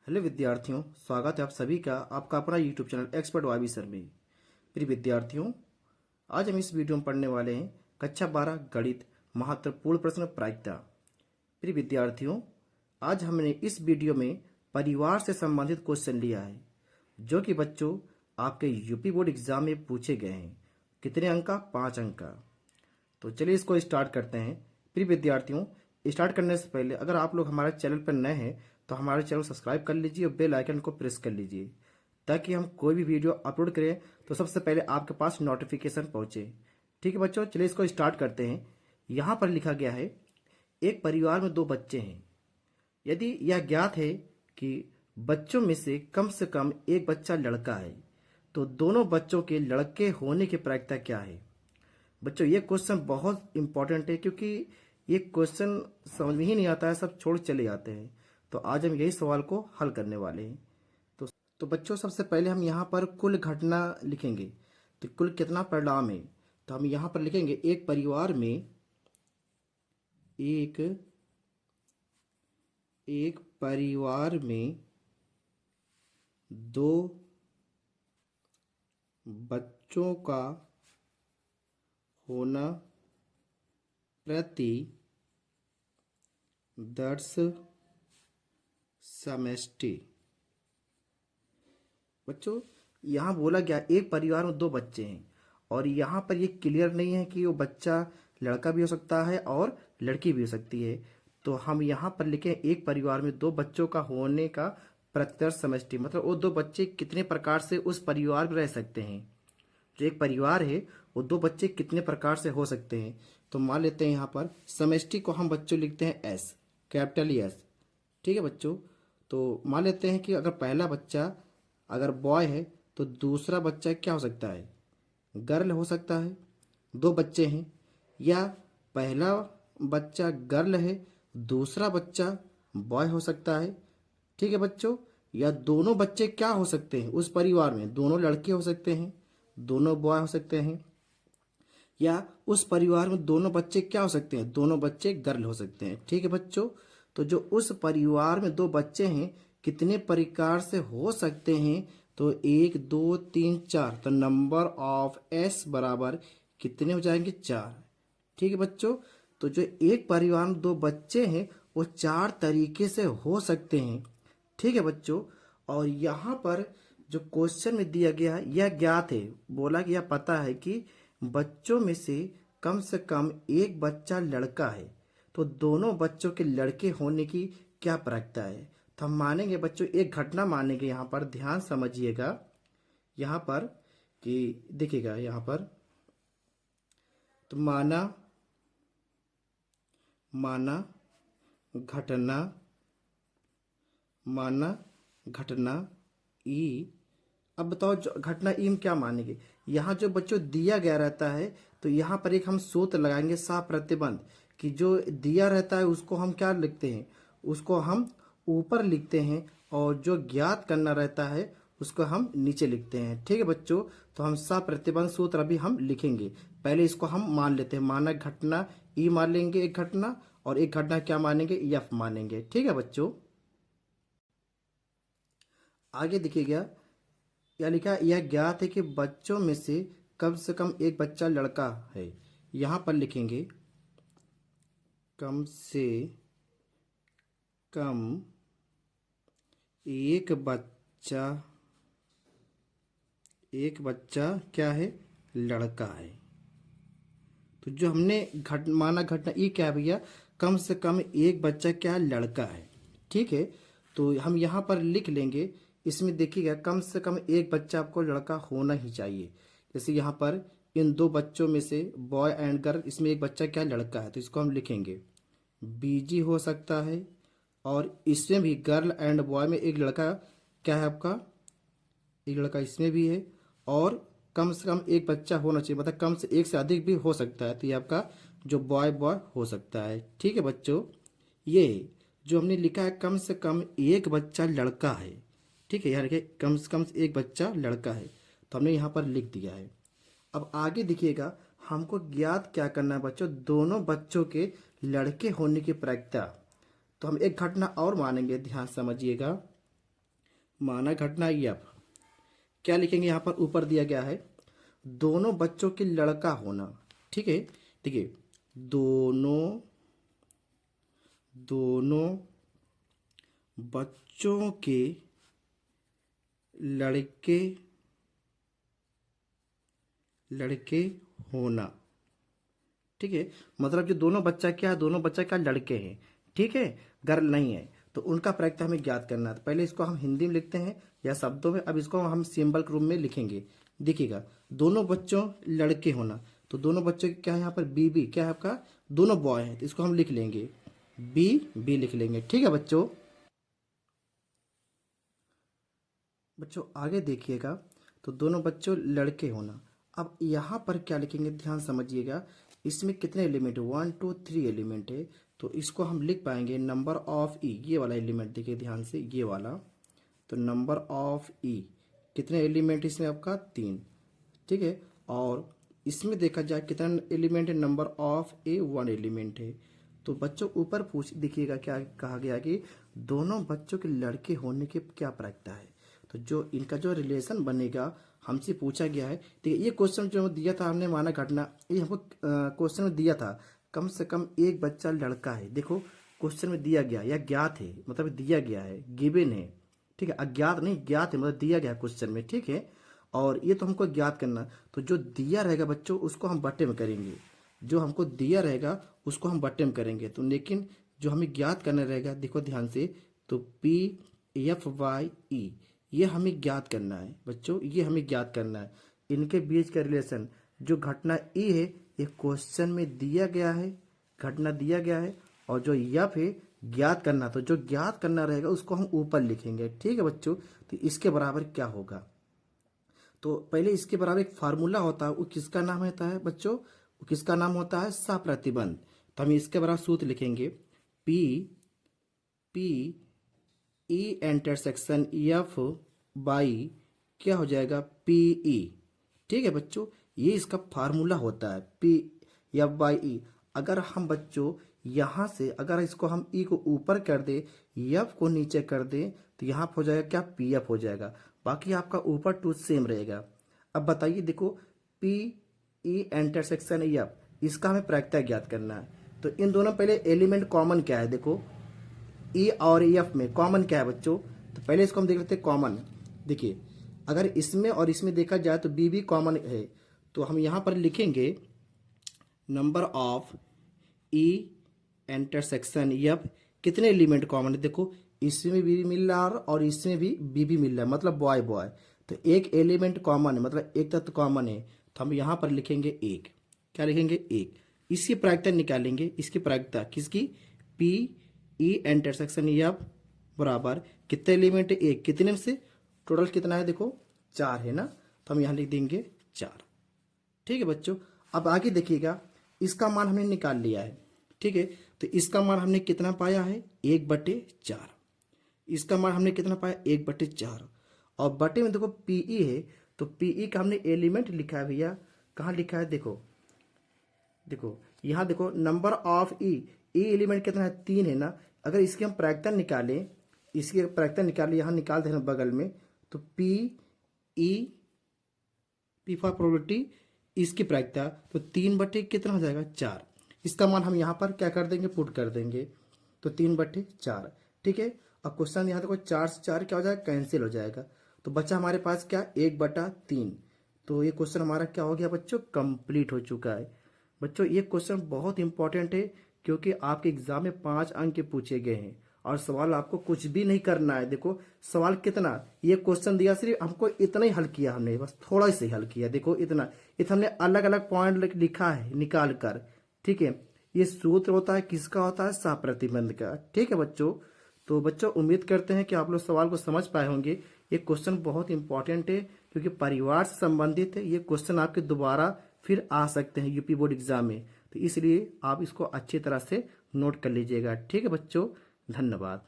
Hello विद्यार्थियों, स्वागत है आप सभी का आपका अपना YouTube channel expert YB sir में। प्रिय विद्यार्थियों, आज हम इस वीडियो में पढ़ने वाले हैं कक्षा 12 गणित महत्वपूर्ण प्रश्न प्रायिकता। प्रिय विद्यार्थियों, आज हमने इस वीडियो में परिवार से संबंधित क्वेश्चन लिया है जो कि बच्चों आपके यूपी बोर्ड एग्जाम में पूछे गए हैं। कितने अंक का? 5 अंक का। तो चलिए इसको स्टार्ट करते हैं। प्रिय विद्यार्थियों, स्टार्ट करने से पहले अगर आप लोग हमारे चैनल पर नए हैं तो हमारे चैनल सब्सक्राइब कर लीजिए और बेल आइकन को प्रेस कर लीजिए ताकि हम कोई भी वीडियो अपलोड करें तो सबसे पहले आपके पास नोटिफिकेशन पहुंचे। ठीक है बच्चों, चलिए इसको स्टार्ट करते हैं। यहाँ पर लिखा गया है, एक परिवार में 2 बच्चे हैं। यदि यह ज्ञात है कि बच्चों में से कम एक बच्चा लड़का है तो दोनों बच्चों के लड़के होने की प्रायिकता क्या है? बच्चों ये क्वेश्चन बहुत इंपॉर्टेंट है क्योंकि ये क्वेश्चन समझ में ही नहीं आता है, सब छोड़ चले जाते हैं। तो आज हम यही सवाल को हल करने वाले हैं। तो बच्चों सबसे पहले हम यहाँ पर कुल घटना लिखेंगे। तो कुल कितना परिणाम है? तो हम यहाँ पर लिखेंगे एक परिवार में एक परिवार में 2 बच्चों का होना प्रति 10 समष्टि। बच्चों यहाँ बोला गया एक परिवार में 2 बच्चे हैं और यहाँ पर ये क्लियर नहीं है कि वो बच्चा लड़का भी हो सकता है और लड़की भी हो सकती है। तो हम यहाँ पर लिखें एक परिवार में 2 बच्चों का होने का प्रत्यक्ष समष्टि, मतलब वो 2 बच्चे कितने प्रकार से उस परिवार में रह सकते हैं। जो एक परिवार है वो 2 बच्चे कितने प्रकार से हो सकते हैं। तो मान लेते हैं यहाँ पर समष्टि को हम बच्चों लिखते हैं एस, कैपिटल एस। ठीक है बच्चों, तो मान लेते हैं कि अगर पहला बच्चा अगर बॉय है तो दूसरा बच्चा क्या हो सकता है? गर्ल हो सकता है। 2 बच्चे हैं, या पहला बच्चा गर्ल है, दूसरा बच्चा बॉय हो सकता है। ठीक है बच्चों, या दोनों बच्चे क्या हो सकते हैं उस परिवार में? दोनों लड़के हो सकते हैं, दोनों बॉय हो सकते हैं। या उस परिवार में दोनों बच्चे क्या हो सकते हैं? दोनों बच्चे गर्ल हो सकते हैं। ठीक है बच्चों, तो जो उस परिवार में 2 बच्चे हैं कितने प्रकार से हो सकते हैं? तो 1 2 3 4, तो नंबर ऑफ एस बराबर कितने हो जाएंगे? 4। ठीक है बच्चों, तो जो एक परिवार में 2 बच्चे हैं वो 4 तरीके से हो सकते हैं। ठीक है बच्चों, और यहाँ पर जो क्वेश्चन में दिया गया है यह ज्ञात है, बोला कि यह पता है कि बच्चों में से कम एक बच्चा लड़का है तो दोनों बच्चों के लड़के होने की क्या प्रायिकता है? तो हम मानेंगे बच्चों, एक घटना मानेंगे। यहाँ पर ध्यान समझिएगा, यहाँ पर कि देखिएगा यहाँ पर, तो माना घटना घटना ई। अब बताओ जो घटना ई में क्या मानेंगे? यहाँ जो बच्चों दिया गया रहता है तो यहाँ पर एक हम सूत्र लगाएंगे साफ प्रतिबंध, कि जो दिया रहता है उसको हम क्या लिखते हैं? उसको हम ऊपर लिखते हैं, और जो ज्ञात करना रहता है उसको हम नीचे लिखते हैं। ठीक है बच्चों, तो हम साफ प्रतिबंध सूत्र अभी हम लिखेंगे। पहले इसको हम मान लेते हैं, माना घटना ई मान लेंगे एक घटना, और एक घटना क्या मानेंगे? एफ मानेंगे। ठीक है बच्चों, आगे देखिएगा, यह लिखा, यह ज्ञात है कि बच्चों में से कम एक बच्चा लड़का है। यहां पर लिखेंगे कम से कम एक बच्चा क्या है? लड़का है। तो जो हमने माना घटना ये क्या है भैया? कम से कम एक बच्चा क्या है? लड़का है। ठीक है, तो हम यहाँ पर लिख लेंगे, इसमें देखिएगा कम से कम एक बच्चा आपको लड़का होना ही चाहिए। जैसे यहाँ पर इन 2 बच्चों में से बॉय एंड गर्ल, इसमें एक बच्चा क्या लड़का है, तो इसको हम लिखेंगे बीजी हो सकता है। और इसमें भी गर्ल एंड बॉय में एक लड़का क्या है आपका? एक लड़का इसमें भी है। और कम से कम एक बच्चा होना चाहिए, मतलब कम से एक से अधिक भी हो सकता है, तो ये आपका जो बॉय हो सकता है। ठीक है बच्चों, ये जो हमने लिखा है कम से कम एक बच्चा लड़का है। ठीक है, यहाँ लिखे कम से कम एक बच्चा लड़का है, तो हमने यहाँ पर लिख दिया है। अब आगे देखिएगा, हमको ज्ञात क्या करना है बच्चों? दोनों बच्चों के लड़के होने की प्रायिकता। तो हम एक घटना और मानेंगे, ध्यान समझिएगा। माना घटना यप, क्या लिखेंगे यहाँ पर ऊपर दिया गया है दोनों बच्चों के लड़का होना। ठीक है, देखिए दोनों दोनों बच्चों के लड़के लड़के होना। ठीक है, मतलब जो दोनों बच्चा क्या है, दोनों बच्चा क्या लड़के हैं। ठीक है, गर्ल नहीं है, तो उनका प्रैक्टिस हमें ज्ञात करना है। तो पहले इसको हम हिंदी में लिखते हैं या शब्दों में, अब इसको हम सिंबल के रूप में लिखेंगे। देखिएगा दोनों बच्चों लड़के होना, तो दोनों बच्चों की क्या है यहाँ पर बी क्या है आपका, दोनों बॉय है, तो इसको हम लिख लेंगे बी लिख लेंगे। ठीक है बच्चों, आगे देखिएगा, तो दोनों बच्चों लड़के होना। अब यहाँ पर क्या लिखेंगे, ध्यान समझिएगा, इसमें कितने एलिमेंट है, 1 2 3 एलिमेंट है, तो इसको हम लिख पाएंगे नंबर ऑफ ई, ये वाला एलिमेंट देखिए ध्यान से, ये वाला, तो नंबर ऑफ ई कितने एलिमेंट इसमें आपका 3। ठीक है, और इसमें देखा जाए कितना एलिमेंट है, नंबर ऑफ ए 1 एलिमेंट है। तो बच्चों ऊपर पूछ देखिएगा क्या कहा गया कि दोनों बच्चों के लड़के होने की क्या प्रायिकता है। तो जो इनका जो रिलेशन बनेगा हमसे पूछा गया है। देखिए ये क्वेश्चन जो दिया था हमने माना घटना, ये हमको क्वेश्चन में दिया था कम से कम एक बच्चा लड़का है। देखो क्वेश्चन में दिया गया या ज्ञात है, मतलब दिया गया है, गिवन है। ठीक है, अज्ञात नहीं ज्ञात है, मतलब दिया गया क्वेश्चन में। ठीक है, और ये तो हमको ज्ञात करना, तो जो दिया रहेगा बच्चों उसको हम बट्टे में करेंगे, जो हमको दिया रहेगा उसको हम बट्टे में करेंगे। तो लेकिन जो हमें ज्ञात करना रहेगा, देखो ध्यान से, तो PFYE ये हमें ज्ञात करना है बच्चों, ये हमें ज्ञात करना है। इनके बीच का रिलेशन जो घटना ई है ये क्वेश्चन में दिया गया है, घटना दिया गया है, और जो यफ है ज्ञात करना, तो जो ज्ञात करना रहेगा उसको हम ऊपर लिखेंगे। ठीक है बच्चों, तो इसके बराबर क्या होगा, तो पहले इसके बराबर एक फार्मूला होता है, वो किसका नाम होता है बच्चों, वो किसका नाम होता है, सहप्रतिबंध। तो हम इसके बराबर सूत्र लिखेंगे P E intersection F by क्या हो जाएगा PE। ठीक है बच्चों, ये इसका फार्मूला होता है P/E। अगर हम बच्चों यहाँ से अगर इसको हम E को ऊपर कर दे, F को नीचे कर दे, तो यहाँ हो जाएगा क्या PF हो जाएगा, बाकी आपका ऊपर टू सेम रहेगा। अब बताइए, देखो PE इंटरसेक्शन F, इसका हमें प्रायिकता ज्ञात करना है। तो इन दोनों पहले एलिमेंट कॉमन क्या है, देखो E और F में कॉमन क्या है बच्चों, तो पहले इसको हम देख लेते हैं कॉमन। देखिए अगर इसमें और इसमें देखा जाए तो बी भी कॉमन है, तो हम यहाँ पर लिखेंगे number of E intersection F, कितने एलिमेंट कॉमन है, देखो इसमें भी मिल रहा है और इसमें भी बी मिल रहा है, मतलब बॉय बॉय, तो एक एलिमेंट कॉमन है, मतलब एक तत्व कॉमन है, तो हम यहाँ पर लिखेंगे एक, क्या लिखेंगे एक। इसकी प्रायिकता निकालेंगे, इसकी प्रायिकता किसकी, PE इंटरसेक्शन F बराबर कितने एलिमेंट है, एक, कितने में से टोटल कितना है, देखो 4 है ना, तो हम यहाँ लिख देंगे 4। ठीक है बच्चों, अब आगे देखिएगा, इसका मान हमने निकाल लिया है। ठीक है, तो इसका मान हमने कितना पाया है, 1/4। इसका मान हमने कितना पाया, 1/4, और बटे में देखो PE है, तो PE का हमने एलिमेंट लिखा है भैया, कहाँ लिखा है, देखो देखो यहाँ देखो नंबर ऑफ E एलिमेंट कितना है, 3 है ना। अगर इसकी हम प्रायिकता निकालें, इसकी प्रायिकता निकालें, यहाँ निकाल देना बगल में, तो P फॉर प्रोबेबिलिटी, इसकी प्रायिकता, तो 3/, कितना हो जाएगा 4। इसका मान हम यहाँ पर क्या कर देंगे, पुट कर देंगे, तो 3/4। ठीक है, अब क्वेश्चन यहाँ देखो 4 से 4 क्या हो जाएगा, कैंसिल हो जाएगा, तो बच्चा हमारे पास क्या 1/3। तो ये क्वेश्चन हमारा क्या हो गया बच्चों, कंप्लीट हो चुका है। बच्चों ये क्वेश्चन बहुत इंपॉर्टेंट है, क्योंकि आपके एग्जाम में 5 अंक के पूछे गए हैं, और सवाल आपको कुछ भी नहीं करना है। देखो सवाल कितना, ये क्वेश्चन दिया सिर्फ हमको इतना ही हल किया हमने, बस थोड़ा से हल किया, देखो इतना हमने अलग अलग पॉइंट लिखा है निकाल कर। ठीक है, ये सूत्र होता है किसका, होता है सहप्रतिबंध का। ठीक है बच्चों, तो बच्चों उम्मीद करते हैं कि आप लोग सवाल को समझ पाए होंगे। ये क्वेश्चन बहुत इंपॉर्टेंट है, क्योंकि परिवार से संबंधित है, ये क्वेश्चन आपके दोबारा फिर आ सकते हैं यूपी बोर्ड एग्जाम में, तो इसलिए आप इसको अच्छी तरह से नोट कर लीजिएगा। ठीक है बच्चों, धन्यवाद।